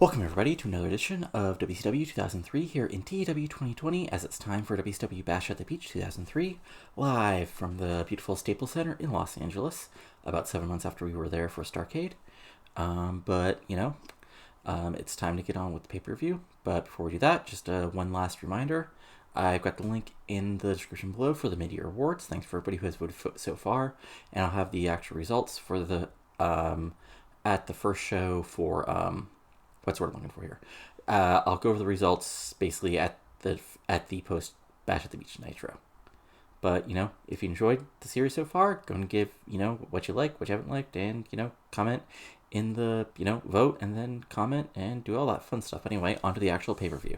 Welcome everybody to another edition of WCW 2003 here in TEW 2020 as it's time for WCW Bash at the Beach 2003, live from the beautiful Staples Center in Los Angeles, about 7 months after we were there for Starrcade. It's time to get on with the pay-per-view, but before we do that, just one last reminder. I've got the link in the description below for the mid-year awards. Thanks for everybody who has voted so far, and I'll have the actual results for the at the first show for what's the word I'm looking for here? I'll go over the results basically at the post Bash at the Beach Nitro. But if you enjoyed the series so far, go and give what you like, what you haven't liked, and comment in the vote and then comment and do all that fun stuff. Anyway, onto the actual pay-per-view.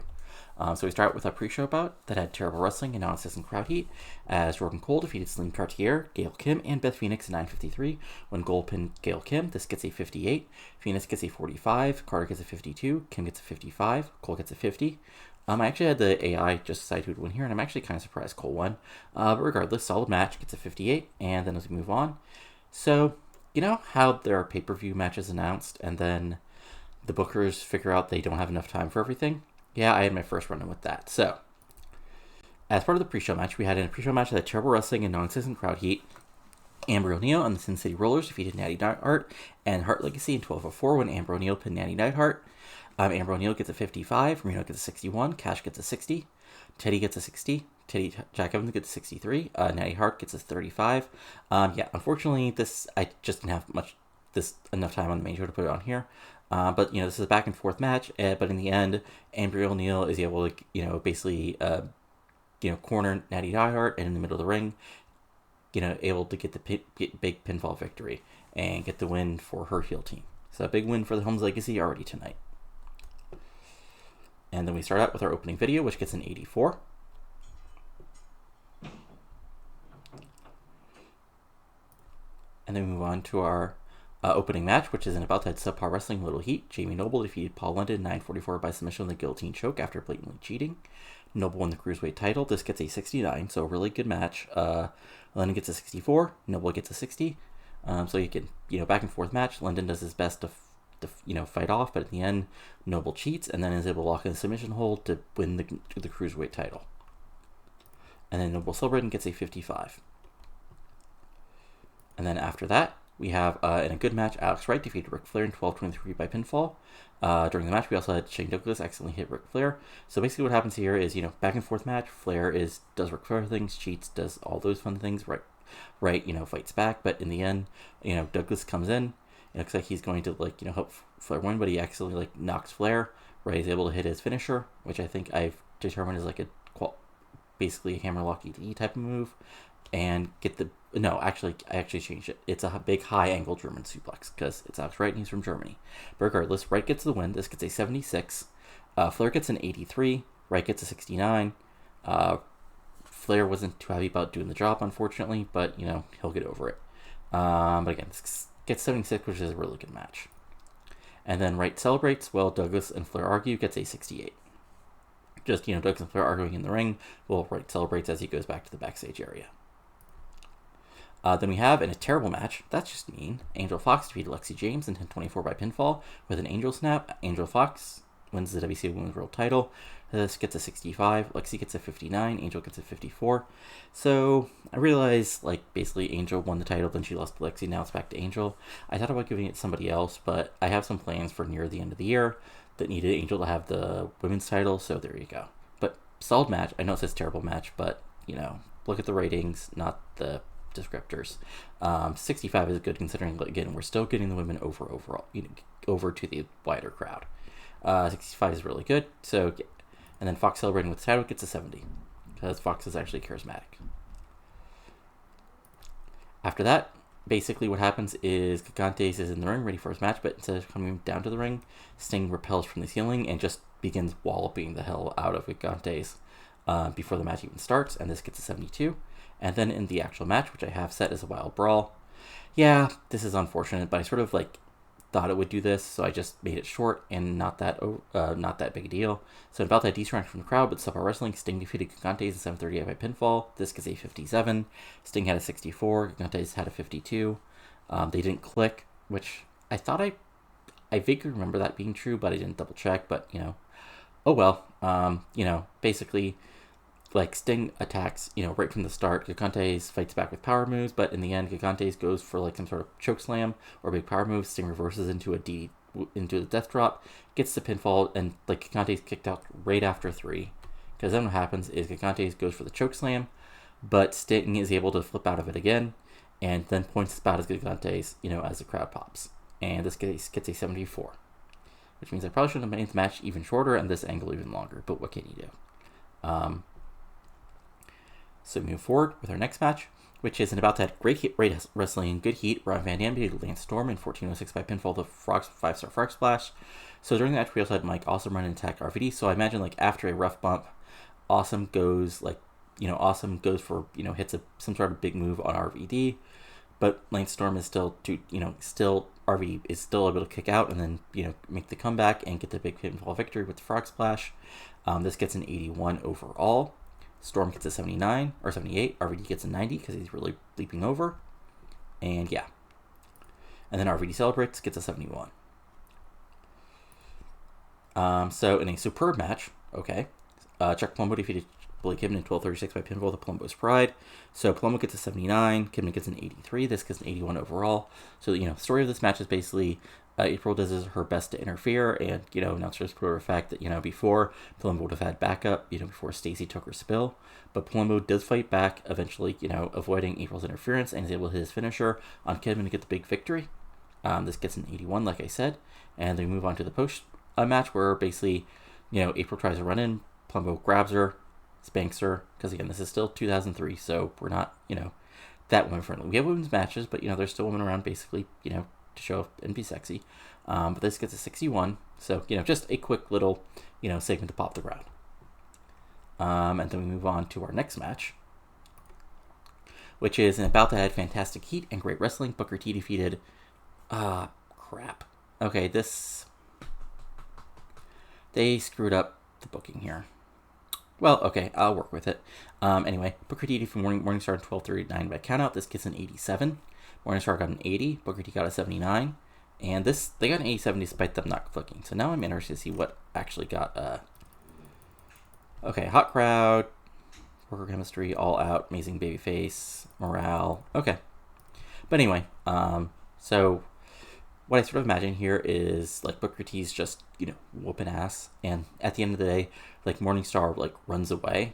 So we start with a pre-show bout that had terrible wrestling and non-existent crowd heat, as Jordan Cole defeated Celine Cartier, Gail Kim, and Beth Phoenix in 9:53. When Cole pinned Gail Kim, this gets a 58. Phoenix gets a 45. Carter gets a 52. Kim gets a 55. Cole gets a 50. I actually had the AI just decide who would win here, and I'm actually kind of surprised Cole won. But regardless, solid match, gets a 58. And then as we move on, so how there are pay-per-view matches announced, and then the bookers figure out they don't have enough time for everything? Yeah, I had my first run-in with that. So, as part of the pre-show match, we had a pre-show match that had terrible wrestling and non-existent crowd heat. Amber O'Neal and the Sin City Rollers defeated Nattie Neidhart and Hart Legacy in 12:04 when Amber O'Neal pinned Nattie Neidhart. Amber O'Neal gets a 55, Reno gets a 61, Cash gets a 60, Teddy gets a 60, Jack Evans gets a 63, Nattie Hart gets a 35. Unfortunately, I just didn't have enough time on the main show to put it on here. But this is a back and forth match. But in the end, Amber O'Neal is able to basically corner Nattie Neidhart and in the middle of the ring, able to get the big pinfall victory and get the win for her heel team. So a big win for the Helms Legacy already tonight. And then we start out with our opening video, which gets an 84. And then we move on to our opening match, which is an about that subpar wrestling Little Heat. Jamie Knoble defeated Paul London in 9:44 by submission on the guillotine choke after blatantly cheating. Knoble won the Cruiserweight title. This gets a 69, so a really good match. London gets a 64. Knoble gets a 60. So you can, back and forth match. London does his best to fight off, but at the end, Knoble cheats and then is able to lock in the submission hold to win the Cruiserweight title. And then Knoble celebrating gets a 55. And then after that, we have, in a good match, Alex Wright defeated Ric Flair in 12:23 by pinfall. During the match, we also had Shane Douglas accidentally hit Ric Flair. So basically what happens here is, back and forth match. Flair does Ric Flair things, cheats, does all those fun things. Wright, fights back. But in the end, Douglas comes in. It looks like he's going to, help Flair win, but he accidentally, knocks Flair. Wright is able to hit his finisher, which I think I've determined is, basically a hammerlock ED type of move. And get I actually changed it. It's a big high angle German suplex because it's Alex Wright and he's from Germany. But regardless, Wright gets the win. This gets a 76. Flair gets an 83. Wright gets a 69. Flair wasn't too happy about doing the job, unfortunately, but he'll get over it. But again, this gets 76, which is a really good match. And then Wright celebrates while Douglas and Flair argue, gets a 68. Just Douglas and Flair arguing in the ring. Well, Wright celebrates as he goes back to the backstage area. Then we have, in a terrible match, that's just mean, Angel Foxx defeated Lexi James in 10:24 by pinfall with an Angel Snap. Angel Foxx wins the WCW Women's World title. This gets a 65. Lexi gets a 59. Angel gets a 54. So I realized, basically Angel won the title, then she lost to Lexi. Now it's back to Angel. I thought about giving it to somebody else, but I have some plans for near the end of the year that needed Angel to have the women's title, so there you go. But solid match. I know it says terrible match, but, look at the ratings, not the descriptors. 65 is good considering, again, we're still getting the women over to the wider crowd. 65 is really good. So, and then Foxx celebrating with the title gets a 70 because Foxx is actually charismatic. After that, basically what happens is Gigantes is in the ring ready for his match, but instead of coming down to the ring, Sting repels from the ceiling and just begins walloping the hell out of Gigantes before the match even starts, and this gets a 72. And then in the actual match, which I have set as a wild brawl, yeah, this is unfortunate, but I sort of thought it would do this, so I just made it short and not that big a deal. So about that decent reaction from the crowd, but subpar wrestling, Sting defeated Gigantes in 7:38 by pinfall. This gets a 57. Sting had a 64. Gigantes had a 52. They didn't click, which I thought I I vaguely remember that being true, but I didn't double check. But oh well. Basically, like Sting attacks, right from the start. Gigantes fights back with power moves, but in the end, Gigantes goes for like some sort of choke slam or big power move. Sting reverses into into the death drop, gets the pinfall, and like Gigantes kicked out right after 3. Because then what happens is Gigantes goes for the choke slam, but Sting is able to flip out of it again, and then points his bout as Gigantes, as the crowd pops. And this gets a 74. Which means I probably should have made the match even shorter and this angle even longer, but what can you do? So we move forward with our next match, which is about that great wrestling, good heat. Rob Van Dam beat Lance Storm in 1406 by pinfall, the 5-star frog splash. So during the match, we also had Mike Awesome run and attack RVD. So I imagine like after a rough bump, Awesome goes for, hits some sort of big move on RVD, but Lance Storm is still RVD is still able to kick out and then, make the comeback and get the big pinfall victory with the frog splash. This gets an 81 overall. Storm gets a 79 or 78. RVD gets a 90 because he's really leaping over. And yeah. And then RVD celebrates, gets a 71. So in a superb match, Chuck Palumbo defeated Billy Kidman in 12:36 by pinfall, the Palumbo's Pride. So Palumbo gets a 79, Kidman gets an 83, this gets an 81 overall. So, the story of this match is basically April does her best to interfere, and, announcers put over the fact that, before Palumbo would have had backup, before Stacy took her spill. But Palumbo does fight back, eventually, avoiding April's interference, and is able to hit his finisher on Kidman to get the big victory. This gets an 81, like I said. And then we move on to the post match where basically, April tries to run in, Palumbo grabs her, spanks her, because again, this is still 2003, so we're not, that women friendly. We have women's matches, but, there's still women around basically, to show up and be sexy. But this gets a 61, so, just a quick little, segment to pop the crowd. And then we move on to our next match, which is an bout that had fantastic heat and great wrestling. Booker T defeated, crap. Okay, they screwed up the booking here. Well, okay, I'll work with it. Anyway, Booker T from Morningstar 12:39 by countout. This gets an 87. Morningstar got an 80. Booker T got a 79. And they got an 87 despite them not clicking. So now I'm interested to see what actually got. Okay, hot crowd, worker chemistry, all out, amazing babyface, morale. Okay, but anyway, so what I sort of imagine here is like Booker T's just whooping ass, and at the end of the day, like Morningstar like runs away,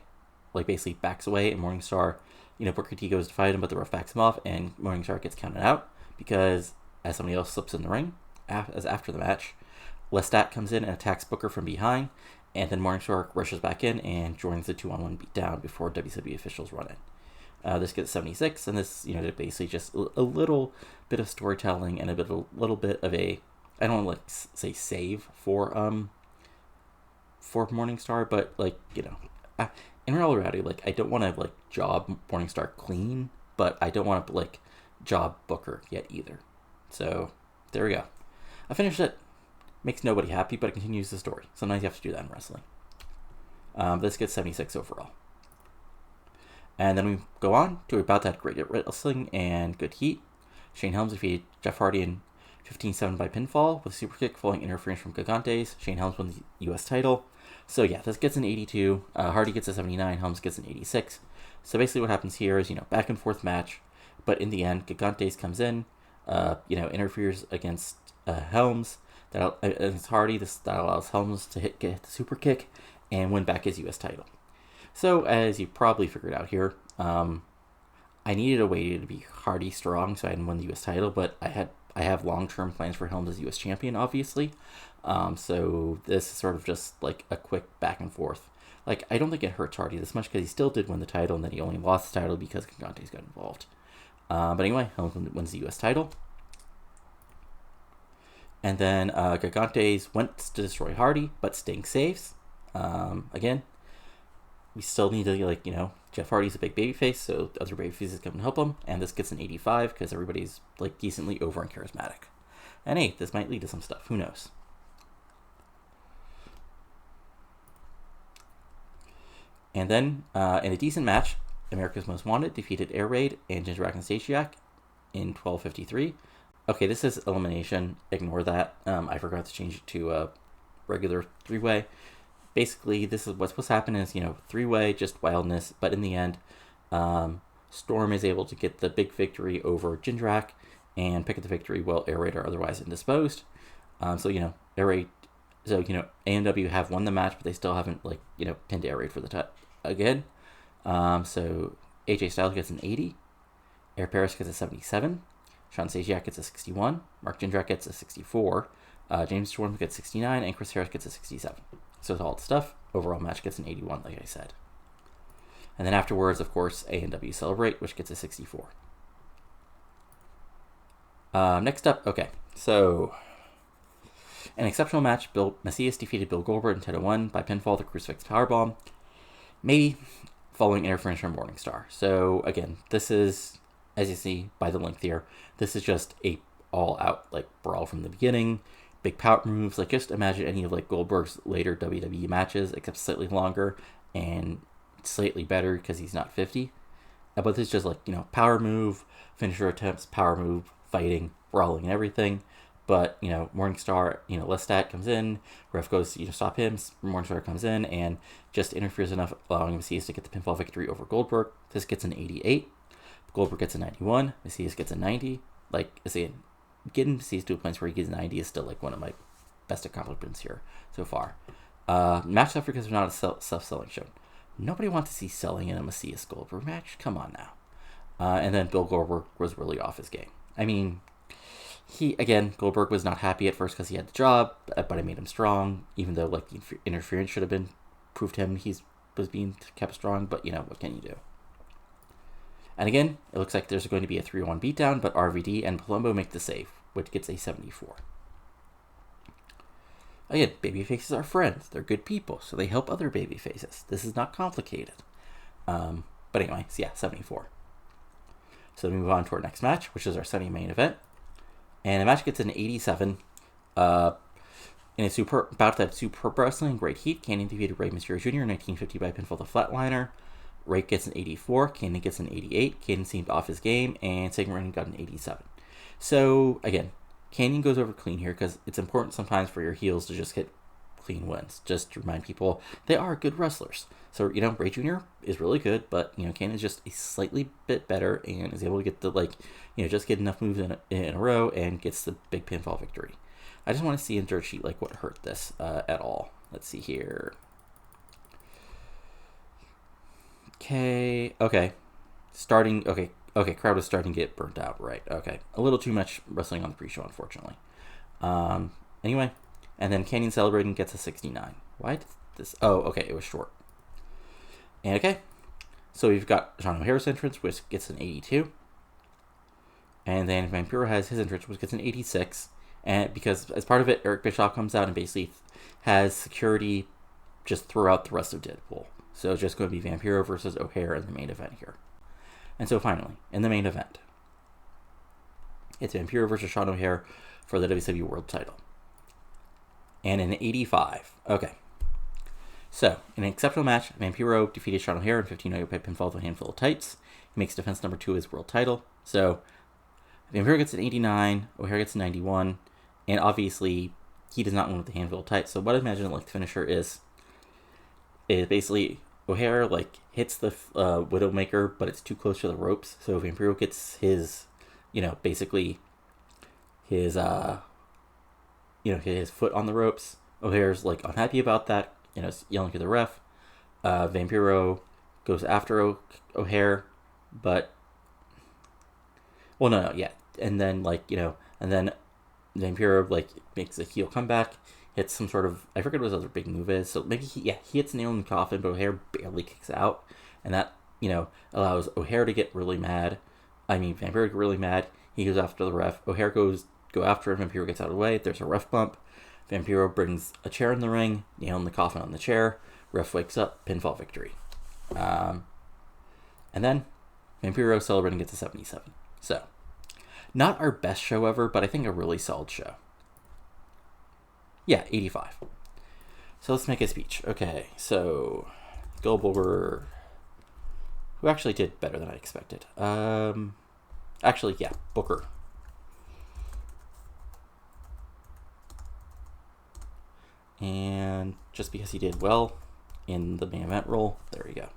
like basically backs away, and Morningstar, Booker T goes to fight him, but the ref backs him off, and Morningstar gets counted out because as somebody else slips in the ring, as after the match, Lestat comes in and attacks Booker from behind, and then Morningstar rushes back in and joins the 2-on-1 beatdown before WCW officials run in. This gets 76, and this, basically just a little bit of storytelling and a little bit of a, I don't want to say save for Morningstar, but in reality, I don't want to job Morningstar clean, but I don't want to job Booker yet either. So there we go. I finished it. Makes nobody happy, but it continues the story. Sometimes you have to do that in wrestling. This gets 76 overall. And then we go on to about that great wrestling and good heat. Shane Helms defeated Jeff Hardy in 15-7 by pinfall with a super kick following interference from Gigantes. Shane Helms won the U.S. title. So yeah, this gets an 82. Hardy gets a 79. Helms gets an 86. So basically what happens here is, back and forth match. But in the end, Gigantes comes in, interferes against Helms. It's Hardy. That allows Helms to get the super kick and win back his U.S. title. So, as you probably figured out here, I needed a way to be Hardy strong so I didn't win the U.S. title, but I have long-term plans for Helms as U.S. champion, obviously. So this is sort of just a quick back and forth. I don't think it hurts Hardy this much because he still did win the title, and then he only lost the title because Gigantes got involved. But anyway, Helms wins the U.S. title. And then Gigantes went to destroy Hardy, but Sting saves. Again, we still need to, Jeff Hardy's a big babyface, so other babyfaces come and help him. And this gets an 85 because everybody's decently over and charismatic. And hey, this might lead to some stuff. Who knows? And then in a decent match, America's Most Wanted defeated Air Raid and Jindrak and Statsiak in 12:53. Okay, this is elimination. Ignore that. I forgot to change it to a regular 3-way. Basically, this is what's supposed to happen is, 3-way, just wildness. But in the end, Storm is able to get the big victory over Jindrak and pick up the victory while Air Raid are otherwise indisposed. Air Raid, AMW have won the match, but they still haven't, pinned Air Raid for the again. So AJ Styles gets an 80. Air Paris gets a 77. Sean Statsiak gets a 61. Mark Jindrak gets a 64. James Storm gets 69. And Chris Harris gets a 67. So it's all the stuff. Overall match gets an 81, like I said. And then afterwards, of course, A&W Celebrate, which gets a 64. Next up, okay. So, an exceptional match. Mesias defeated Bill Goldberg in 10-1 by pinfall, the Crucifix Powerbomb. Maybe following interference from Morningstar. So, again, this is, as you see by the link there, this is just a all-out, brawl from the beginning. Big power moves. Just imagine any of, Goldberg's later WWE matches, except slightly longer and slightly better because he's not 50. But this is just, power move, finisher attempts, power move, fighting, brawling, and everything. But, Morningstar, Lestat comes in, ref goes, stop him, Morningstar comes in and just interferes enough, allowing Mesias to get the pinfall victory over Goldberg. This gets an 88. Goldberg gets a 91. Mesias gets a 90. Getting Mesias to a place where he gets 90 is still, one of my best accomplishments here so far. Match stuff because they're not a self-selling show. Nobody wants to see selling in a Mesias Goldberg match. Come on now. And then Bill Goldberg was really off his game. I mean, Goldberg was not happy at first because he had the job, but I made him strong, even though, the interference should have been proved him he was being kept strong, but, what can you do? And again, it looks like there's going to be a 3-1 beatdown, but RVD and Palumbo make the save, which gets a 74. Again, babyfaces are friends. They're good people, so they help other babyfaces. This is not complicated. But anyway, so yeah, 74. So we move on to our next match, which is our Sunday main event. And the match gets an 87. In a bout that super wrestling, great heat. Kanyon defeated Rey Mysterio Jr. in 1950 by pinfall the Flatliner. Wright gets an 84. Kanyon gets an 88. Kanyon seemed off his game, and Sigmund Renan got an 87. So, again, Kanyon goes over clean here because it's important sometimes for your heels to just get clean wins. Just to remind people, they are good wrestlers. So, Ray Jr. is really good, but, Kanyon is just a slightly bit better and is able to get the, just get enough moves in a row and gets the big pinfall victory. I just want to see in dirt sheet, what hurt this at all. Let's see here. Okay. Crowd was starting to get burnt out, right? Okay. A little too much wrestling on the pre-show, unfortunately. Anyway, and then Kanyon Celebrating gets a 69. Why did this? Oh, okay, it was short. And okay, so we've got Sean O'Hara's entrance, which gets an 82. And then Vampiro has his entrance, which gets an 86. And because as part of it, Eric Bischoff comes out and basically has security just throughout the rest of Deadpool. So it's just going to be Vampiro versus O'Hara in the main event here. And so finally, in the main event, it's Vampiro versus Sean O'Hara for the WCW World title. And an 85. Okay. So, in an exceptional match, Vampiro defeated Sean O'Hara in 15 by pinfall with a handful of tights. He makes defense number 2 his world title. So, Vampiro gets an 89, O'Hara gets a 91, and obviously, he does not win with the handful of tights. So what I imagine the finisher is basically O'Hara hits the Widowmaker, but it's too close to the ropes. So Vampiro gets his, basically his his foot on the ropes. O'Hara's unhappy about that, yelling to the ref. Vampiro goes after O'Hara, but and then and then Vampiro makes a heel comeback, hits some sort of, I forget what his other big move is. So maybe he hits nail in the coffin, but O'Hara barely kicks out, and that allows O'Hara to get really mad. Vampiro to get really mad. He goes after the ref. O'Hara go after him. Vampiro gets out of the way. There's a ref bump. Vampiro brings a chair in the ring, nail in the coffin on the chair. Ref wakes up, pinfall victory. And then Vampiro Celebrating gets a 77. So, not our best show ever, but I think a really solid show. Yeah, 85. So let's make a speech. Okay, so Goldberg, who actually did better than I expected. Booker. And just because he did well in the main event role, there you go.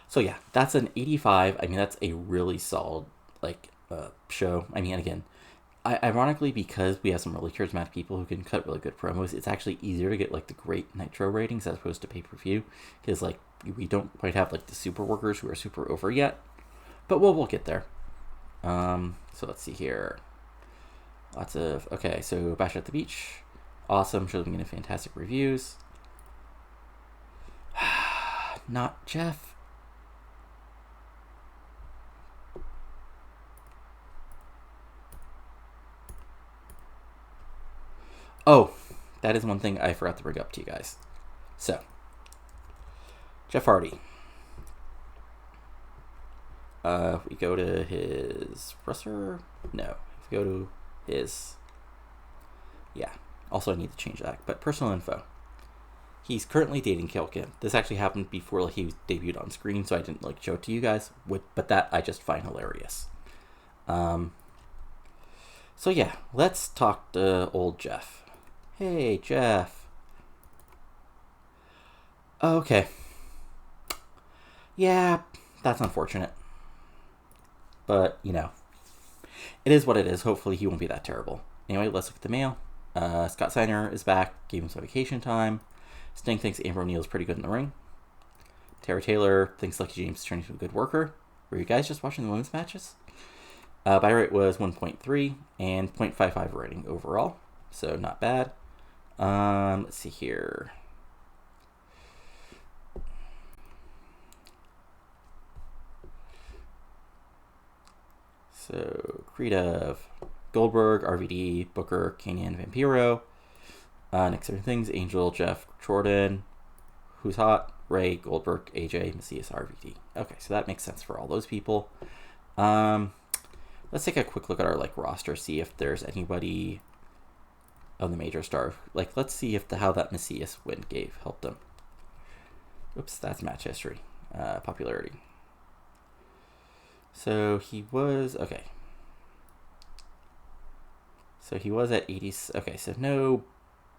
So yeah, that's an 85. I mean, that's a really solid show. I mean, again, ironically, because we have some really charismatic people who can cut really good promos, it's actually easier to get like the great Nitro ratings as opposed to pay-per-view, because like we don't quite have like the super workers who are super over yet, but we'll get there. So let's see here. So Bash at the Beach, awesome. Sure, I'm getting fantastic reviews. Not Jeff. Oh, that is one thing I forgot to bring up to you guys. So, Jeff Hardy. We go to his wrestler? No. We go to his... Yeah. Also, I need to change that. But personal info. He's currently dating Gail Kim. This actually happened before he debuted on screen, so I didn't show it to you guys. But that I just find hilarious. So yeah, let's talk to old Jeff. Hey, Jeff. Okay. Yeah, that's unfortunate. But, it is what it is. Hopefully he won't be that terrible. Anyway, let's look at the mail. Scott Steiner is back. Gave him some vacation time. Sting thinks Amber O'Neal is pretty good in the ring. Tara Taylor thinks Lucky James is turning into a good worker. Were you guys just watching the women's matches? Buy rate was 1.3 and 0.55 rating overall. So not bad. Let's see here. So creed of Goldberg, RVD, Booker, Kanyon, Vampiro. Next seven things: Angel, Jeff, Jordan, Who's Hot, Rey, Goldberg, AJ, Mesias, RVD. Okay, so that makes sense for all those people. Let's take a quick look at our roster, see if there's anybody of the major star. Let's see if how that Mesias win helped him. Oops, that's match history. Popularity. So he was okay. So he was at 80. Okay, so no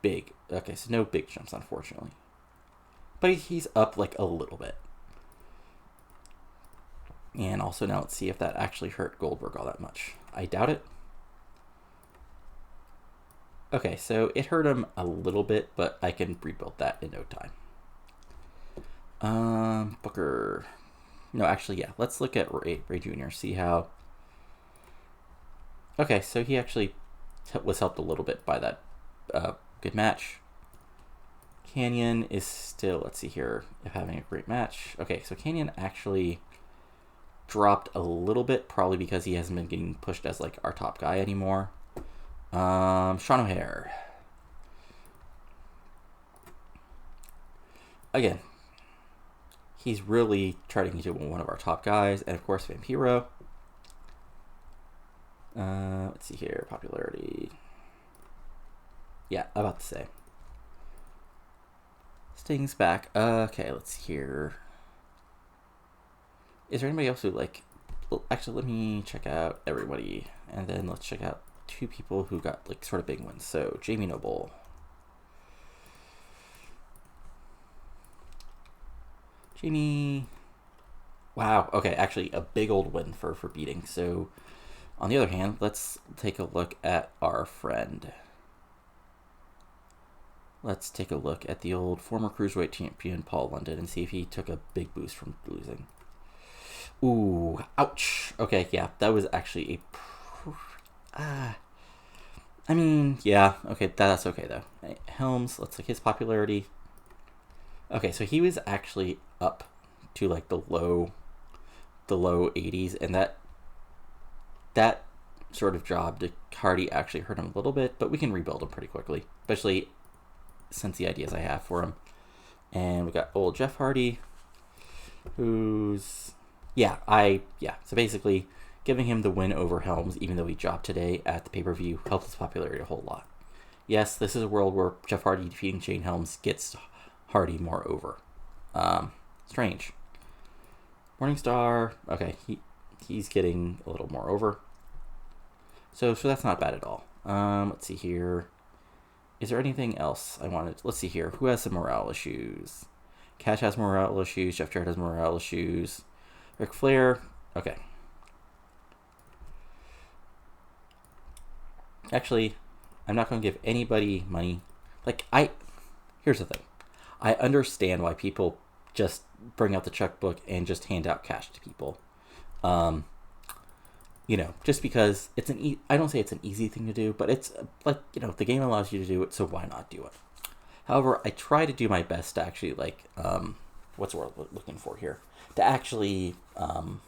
big jumps, unfortunately. But he's up a little bit. And also now let's see if that actually hurt Goldberg all that much. I doubt it. Okay, so it hurt him a little bit, but I can rebuild that in no time. Booker. No, actually, yeah. Let's look at Rey Jr. See how... Okay, so he actually was helped a little bit by that good match. Kanyon is still, let's see here, having a great match. Okay, so Kanyon actually dropped a little bit, probably because he hasn't been getting pushed as our top guy anymore. Sean O'Hare. Again, he's really turning into one of our top guys. And of course, Vampiro. Let's see here. Popularity. Yeah, about to say. Sting's back. Okay, let's see here. Is there anybody else who well, actually, let me check out everybody. And then let's check out two people who got sort of big wins. So, Jamie Knoble. Jamie. Wow. Okay, actually a big old win for beating. So, on the other hand, let's take a look at our friend. Let's take a look at the old former Cruiserweight champion Paul London and see if he took a big boost from losing. Ooh, ouch. Okay, yeah, that was actually I mean, yeah, okay, that's okay though. Helms, let's look at his popularity. Okay, so he was actually up to the low 80s, and that sort of job to Hardy actually hurt him a little bit, but we can rebuild him pretty quickly, especially since the ideas I have for him. And we got old Jeff Hardy, who's so basically giving him the win over Helms, even though he dropped today at the pay-per-view, helped his popularity a whole lot. Yes, this is a world where Jeff Hardy defeating Shane Helms gets Hardy more over. Strange. Morningstar, okay, he's getting a little more over. So that's not bad at all. Let's see here. Is there anything else I wanted? Let's see here. Who has some morale issues? Cash has morale issues. Jeff Jarrett has morale issues. Ric Flair. Okay. Actually, I'm not going to give anybody money. Here's the thing. I understand why people just bring out the checkbook and just hand out cash to people. Just because it's I don't say it's an easy thing to do, but it's the game allows you to do it, so why not do it? However, I try to do my best to actually what's the word I'm looking for here? To actually go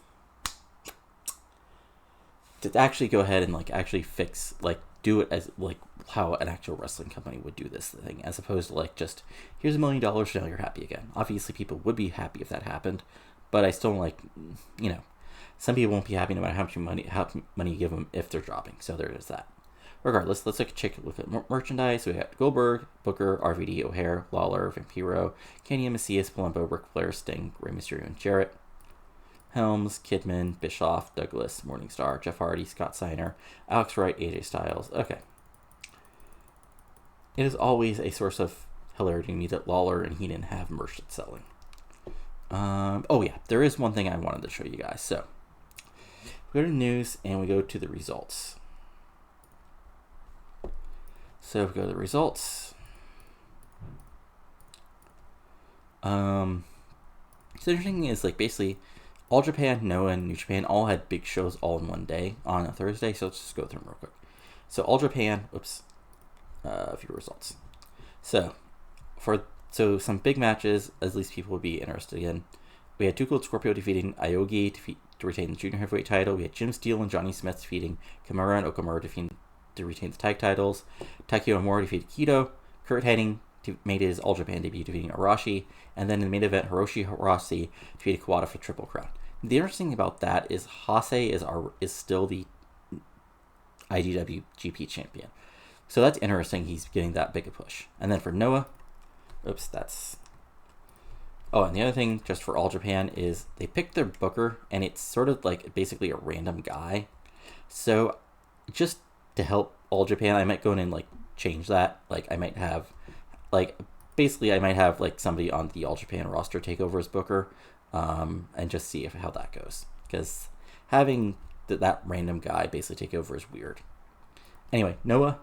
ahead and actually fix, do it as how an actual wrestling company would do this thing, as opposed to just, here's $1 million, now you're happy again. Obviously people would be happy if that happened, but I still some people won't be happy no matter how much money you give them if they're dropping. So there is that. Regardless, let's take a look at merchandise. We got Goldberg, Booker, RVD, O'Hare, Lawler, Vampiro, Kanyon, Mesias, Palumbo, Ric Flair, Sting, Rey Mysterio and Jarrett, Helms, Kidman, Bischoff, Douglas, Morningstar, Jeff Hardy, Scott Steiner, Alex Wright, AJ Styles. Okay. It is always a source of hilarity to me that Lawler and Heenan have merch that's selling. There is one thing I wanted to show you guys. So, we go to news and we go to the results. So, we go to the results. So, the interesting thing is, basically, All Japan, Noah, and New Japan all had big shows all in one day on a Thursday. So, let's just go through them real quick. So, All Japan, a few results. So some big matches, at least people would be interested in. We had Tuco Scorpio defeating Aogi to retain the junior heavyweight title. We had Jim Steele and Johnny Smith defeating Kimura and Okamura to retain the tag titles. Taikyo Omori defeated Kido. Kurt Hennig made his All Japan debut defeating Arashi. And then in the main event, Hiroshi Hirase defeated Kawada for Triple Crown. The interesting thing about that is Hase is still the IGW GP champion. So that's interesting. He's getting that big a push. And then for Noah, and the other thing just for All Japan is they picked their booker, and it's sort of basically a random guy. So just to help All Japan, I might go in and change that. I might have somebody on the All Japan roster take over as booker, and just see how that goes. Because having that random guy basically take over is weird. Anyway, Noah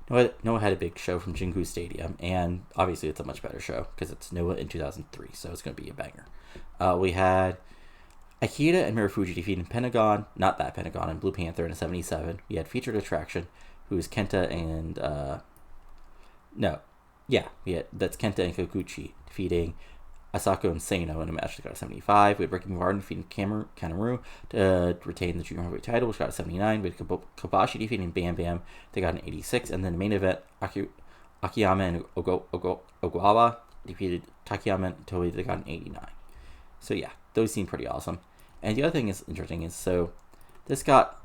had a big show from Jingu Stadium, and obviously it's a much better show because it's Noah in 2003, so it's going to be a banger. We had Akira and Mirufuji defeating Pentagon, not that Pentagon, and Blue Panther in a 77. We had Featured Attraction, who's Kenta and that's Kenta and Koguchi defeating Asako and Sano in a match that got a 75. We had Ricky Martin defeating Kanemaru to retain the junior heavyweight title, which got a 79. We had Kobashi defeating Bam Bam. They got an 86. And then the main event, Akiyama and Ogawa defeated Takayama and Toei. They got an 89. So yeah, those seem pretty awesome. And the other thing is interesting is, so this got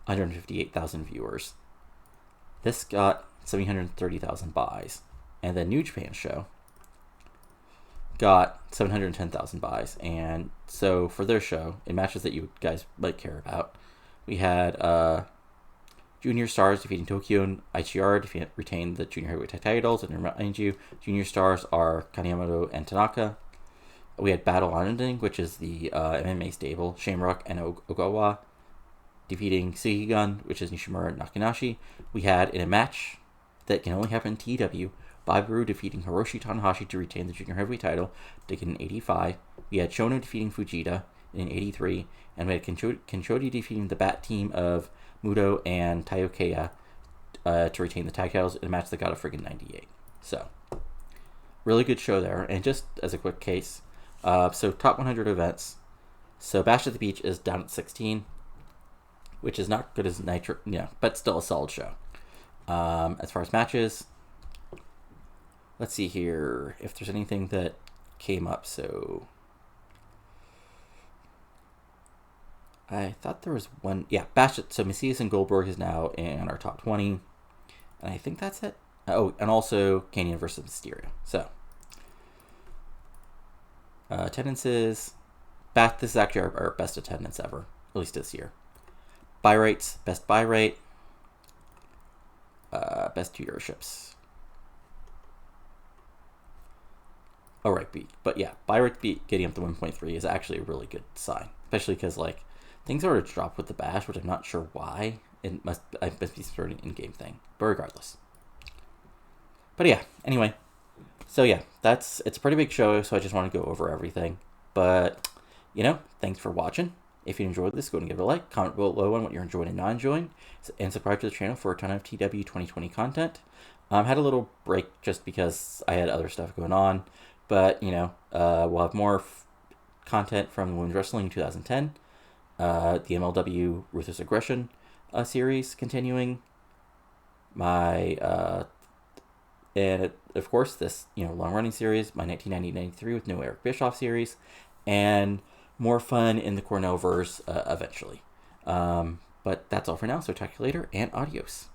158,000 viewers. This got 730,000 buys. And the New Japan show got 710,000 buys. And so for their show, in matches that you guys might care about, we had Junior Stars defeating Tokyo and ICR retained the junior heavyweight titles. And to remind you, Junior Stars are Kanemoto and Tanaka. We had Battle on Ending, which is the MMA stable, Shamrock and Ogawa defeating Suigan, which is Nishimura and Nakanashi. We had, in a match that can only happen in TEW, Bobby Roode defeating Hiroshi Tanahashi to retain the junior heavyweight title to get an 85. We had Shono defeating Fujita in an 83. And we had Kenchodi defeating the Bat team of Muto and Taiokeya to retain the tag titles in a match that got a friggin' 98. So, really good show there. And just as a quick case, so top 100 events. So Bash at the Beach is down at 16, which is not good as Nitro, but still a solid show. As far as matches, let's see here if there's anything that came up. So I thought there was one. Yeah, Bash. So Mesias and Goldberg is now in our top 20, and I think that's it. Oh, and also Kanyon versus Mysterio. So attendances. This is actually our best attendance ever, at least this year. Buy rates, best buy rate. best viewerships. Oh, right, but yeah, Byrick beat getting up to 1.3 is actually a really good sign, especially because like things sort of dropped with the Bash, which I'm not sure why. It must be sort of an in-game thing, but regardless. But yeah, anyway, so yeah, it's a pretty big show, so I just want to go over everything. But thanks for watching. If you enjoyed this, go and give it a like, comment below on what you're enjoying and not enjoying, and subscribe to the channel for a ton of TEW 2020 content. Had a little break just because I had other stuff going on, but we'll have more content from Women's Wrestling 2010, the MLW Ruthless Aggression series continuing, and of course this long running series, my 1990-93 with no Eric Bischoff series, and more fun in the Cornell-verse eventually. But that's all for now, so talk to you later, and adios.